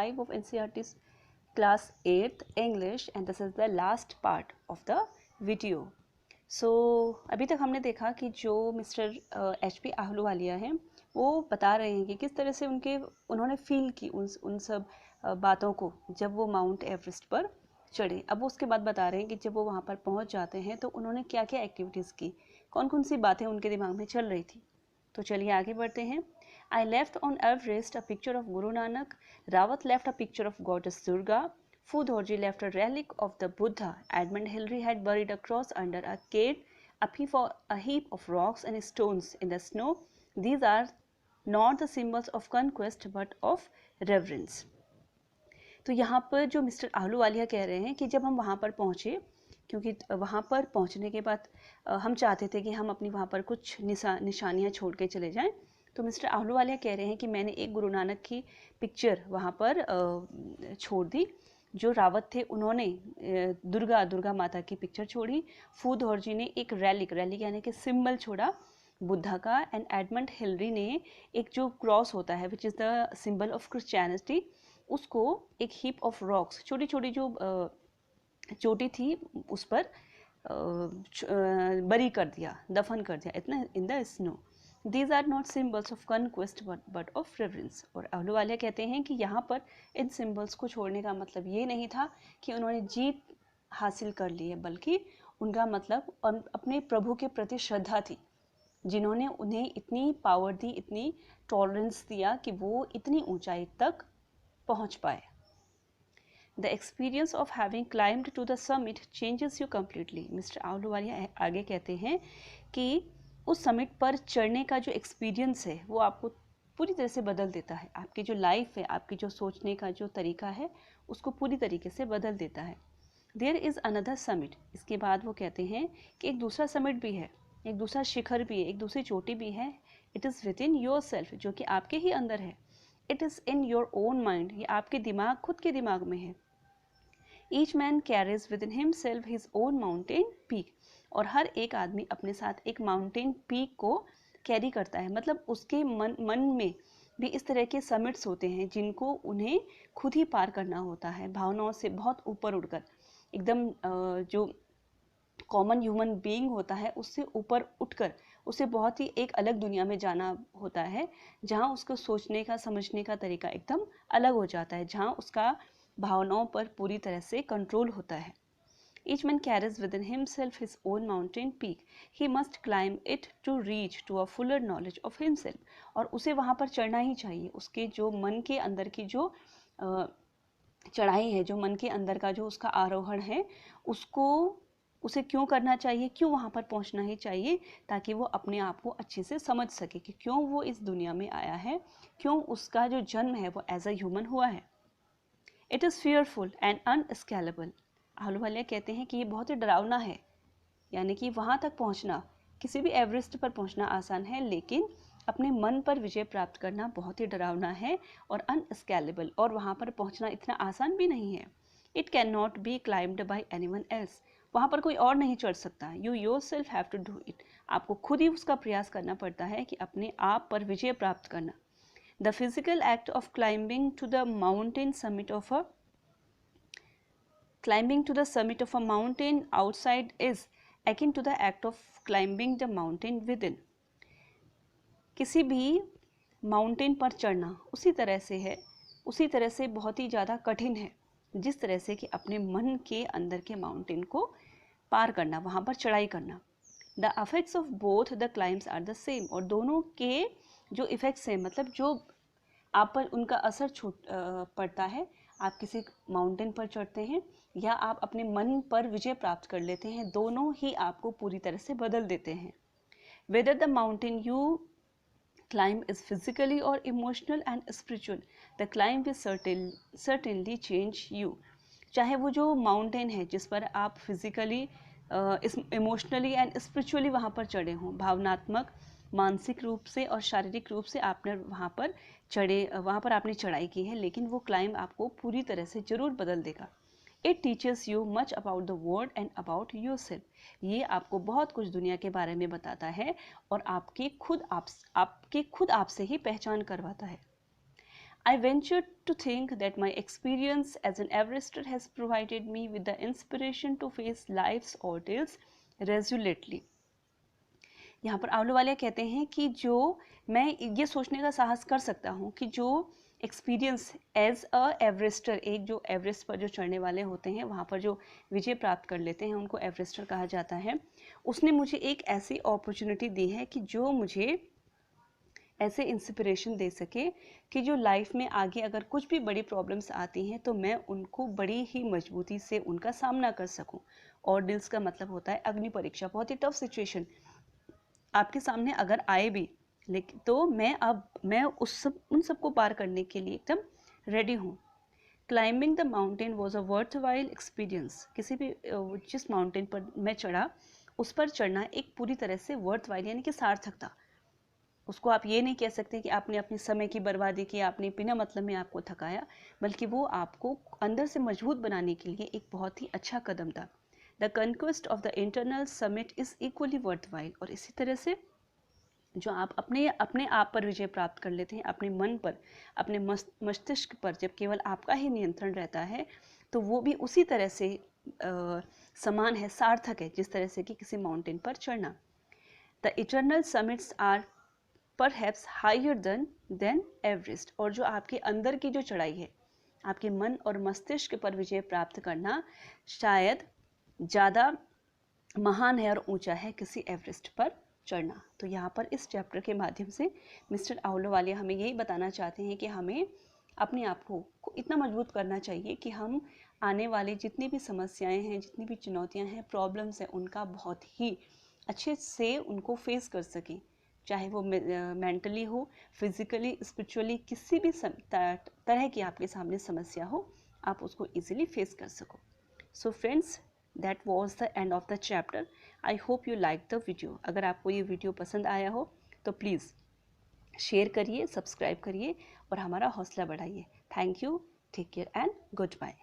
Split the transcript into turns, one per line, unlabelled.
5 of NCERT's class 8th English and this is the last part of the video. So अभी तक हमने देखा कि जो मिस्टर HP आहलूवालिया हैं वो बता रहे हैं कि किस तरह से उन्होंने फील की उन सब बातों को जब वो माउंट एवरेस्ट पर चढ़े। अब वो उसके बाद बता रहे हैं कि जब वो वहाँ पर पहुँच जाते हैं तो उन्होंने क्या क्या एक्टिविटीज़ की, कौन कौन सी बातें उनके दिमाग में चल रही थी। तो चलिए आगे बढ़ते हैं। I left on Everest a picture of Guru Nanak, Rawat left a picture of goddess Durga, Fudorji left a relic of the Buddha, Edmund Hillary had buried a cross under a cave, a heap of rocks and stones in the snow. These are not the symbols of conquest but of reverence. तो यहाँ पर जो mister Ahluwalia कह रहे हैं कि जब हम वहाँ पर पहुँचे, क्योंकि वहाँ पर पहुँचने के बाद हम चाहते थे कि हम अपनी वहाँ पर कुछ निशानियाँ छोड़ के चले जाएं, तो मिस्टर आहलूवालिया कह रहे हैं कि मैंने एक गुरु नानक की पिक्चर वहाँ पर छोड़ दी। जो रावत थे उन्होंने दुर्गा माता की पिक्चर छोड़ी। फूदौर जी ने एक रैलिक यानी कि सिंबल छोड़ा बुद्धा का। एंड एडमंड हिलरी ने एक जो क्रॉस होता है which is the symbol of Christianity, उसको एक हीप ऑफ रॉक्स, छोटी छोटी जो चोटी थी उस पर बरी कर दिया, दफन कर दिया इतना in the snow. These are not symbols of conquest but of reverence. और आहलूवालिया कहते हैं कि यहाँ पर इन सिम्बल्स को छोड़ने का मतलब ये नहीं था कि उन्होंने जीत हासिल कर ली है, बल्कि उनका मतलब अपने प्रभु के प्रति श्रद्धा थी, जिन्होंने उन्हें इतनी पावर दी, इतनी टॉलरेंस दिया कि वो इतनी ऊंचाई तक पहुंच पाए। The experience of having climbed to the summit changes you completely. Mister Ahluwalia आगे कहते हैं कि उस समिट पर चढ़ने का जो एक्सपीरियंस है वो आपको पूरी तरह से बदल देता है। आपकी जो लाइफ है, आपकी जो सोचने का जो तरीका है, उसको पूरी तरीके से बदल देता है। There is another summit. इसके बाद वो कहते हैं कि एक दूसरा समिट भी है, एक दूसरा शिखर भी है, एक दूसरी चोटी भी है। It is within yourself, जो कि आपके ही अंदर है। It is in your own mind, ये आपके दिमाग, खुद के दिमाग में है। Each man carries within himself his own mountain peak. और हर एक आदमी अपने साथ एक माउंटेन पीक को कैरी करता है। मतलब उसके मन में भी इस तरह के समिट्स होते हैं जिनको उन्हें खुद ही पार करना होता है, भावनाओं से बहुत ऊपर उड़कर, एकदम जो कॉमन ह्यूमन बीइंग होता है उससे ऊपर उठकर उसे बहुत ही एक अलग दुनिया में जाना होता है, जहाँ उसको सोचने का, समझने का तरीका एकदम अलग हो जाता है, जहाँ उसका भावनाओं पर पूरी तरह से कंट्रोल होता है। Each man carries within himself his own mountain peak. He must climb it to reach to a fuller knowledge of himself. और उसे वहाँ पर चढ़ना ही चाहिए। उसके जो मन के अंदर की जो चढ़ाई है, जो मन के अंदर का जो उसका आरोहण है, उसे क्यों करना चाहिए, क्यों वहाँ पर पहुँचना ही चाहिए, ताकि वो अपने आप को अच्छे से समझ सके कि क्यों वो इस दुनिया में आया है, क्यों उसका जो जन्म है वो एज अ ह्यूमन हुआ है। It is fearful and unscalable. Ahluwalia कहते हैं कि ये बहुत ही डरावना है, यानी कि वहाँ तक पहुँचना, किसी भी एवरेस्ट पर पहुँचना आसान है, लेकिन अपने मन पर विजय प्राप्त करना बहुत ही डरावना है और अनस्केलेबल, और वहाँ पर पहुँचना इतना आसान भी नहीं है। It can not be climbed by anyone else. वहाँ पर कोई और नहीं चढ़ सकता। You yourself have to do it. आपको खुद ही उसका प्रयास करना पड़ता है कि अपने आप पर विजय प्राप्त करना। The physical act of climbing to the summit of a mountain outside is akin to the act of climbing the mountain within. किसी भी माउंटेन पर चढ़ना उसी तरह से बहुत ही ज़्यादा कठिन है, जिस तरह से कि अपने मन के अंदर के माउंटेन को पार करना, वहाँ पर चढ़ाई करना। The effects of both the climbs are the same. और दोनों के जो इफ़ेक्ट्स हैं, मतलब जो आप पर उनका असर पड़ता है, आप किसी माउंटेन पर चढ़ते हैं या आप अपने मन पर विजय प्राप्त कर लेते हैं, दोनों ही आपको पूरी तरह से बदल देते हैं। Whether the mountain you climb is physically or emotional and spiritual, the climb will certainly change you. चाहे वो जो माउंटेन है जिस पर आप फिजिकली, इमोशनली एंड स्पिरिचुअली वहाँ पर चढ़े हों, भावनात्मक, मानसिक रूप से और शारीरिक रूप से आपने वहाँ पर आपने चढ़ाई की है, लेकिन वो क्लाइंब आपको पूरी तरह से ज़रूर बदल देगा। It teaches you much about the world and about your self. ये आपको बहुत कुछ दुनिया के बारे में बताता है और आपके खुद आपसे ही पहचान करवाता है। I venture to think that my experience as an Everester has provided me with the inspiration to face life's ordeals resolutely. यहाँ पर आहलूवालिया कहते हैं कि जो मैं ये सोचने का साहस कर सकता हूँ कि जो एक्सपीरियंस एज अ एवरेस्टर, एक जो एवरेस्ट पर जो चढ़ने वाले होते हैं, वहाँ पर जो विजय प्राप्त कर लेते हैं, उनको एवरेस्टर कहा जाता है, उसने मुझे एक ऐसी अपॉर्चुनिटी दी है कि जो मुझे ऐसे इंस्पिरेशन दे सके कि जो लाइफ में आगे अगर कुछ भी बड़ी प्रॉब्लम्स आती हैं तो मैं उनको बड़ी ही मजबूती से उनका सामना कर सकूं। और डिल्स का मतलब होता है अग्नि परीक्षा, बहुत ही टफ सिचुएशन आपके सामने अगर आए भी, लेकिन तो मैं उन सबको पार करने के लिए एकदम रेडी हूँ। Climbing the mountain was a worth while experience. किसी भी जिस माउंटेन पर मैं चढ़ा, उस पर चढ़ना एक पूरी तरह से वर्थ वाइल यानी कि सार्थक था। उसको आप ये नहीं कह सकते कि आपने अपने समय की बर्बादी की, आपने बिना मतलब में आपको थकाया, बल्कि वो आपको अंदर से मजबूत बनाने के लिए एक बहुत ही अच्छा कदम था। The conquest of the internal summit is equally worth while. और इसी तरह से जो आप अपने आप पर विजय प्राप्त कर लेते हैं, अपने मन पर, अपने मस्तिष्क पर, जब केवल आपका ही नियंत्रण रहता है, तो वो भी उसी तरह से समान है, सार्थक है, जिस तरह से कि किसी माउंटेन पर चढ़ना। The eternal summits are perhaps higher than Everest. और जो आपके अंदर की जो चढ़ाई है, आपके मन और मस्तिष्क पर विजय प्राप्त करना शायद ज़्यादा महान है और ऊंचा है किसी एवरेस्ट पर चढ़ना। तो यहाँ पर इस चैप्टर के माध्यम से मिस्टर आहलूवालिया हमें यही बताना चाहते हैं कि हमें अपने आप को इतना मजबूत करना चाहिए कि हम आने वाली जितनी भी समस्याएं हैं, जितनी भी चुनौतियां हैं, प्रॉब्लम्स हैं, उनका बहुत ही अच्छे से उनको फेस कर सकें, चाहे वो मेंटली हो, फिजिकली, स्पिरिचुअली, किसी भी तरह की आपके सामने समस्या हो, आप उसको इजीली फेस कर सको। So friends, that was the end of the chapter. I hope you like the video. अगर आपको ये वीडियो पसंद आया हो तो प्लीज़ शेयर करिए, सब्सक्राइब करिए और हमारा हौसला बढ़ाइए। Thank you, take care and good bye.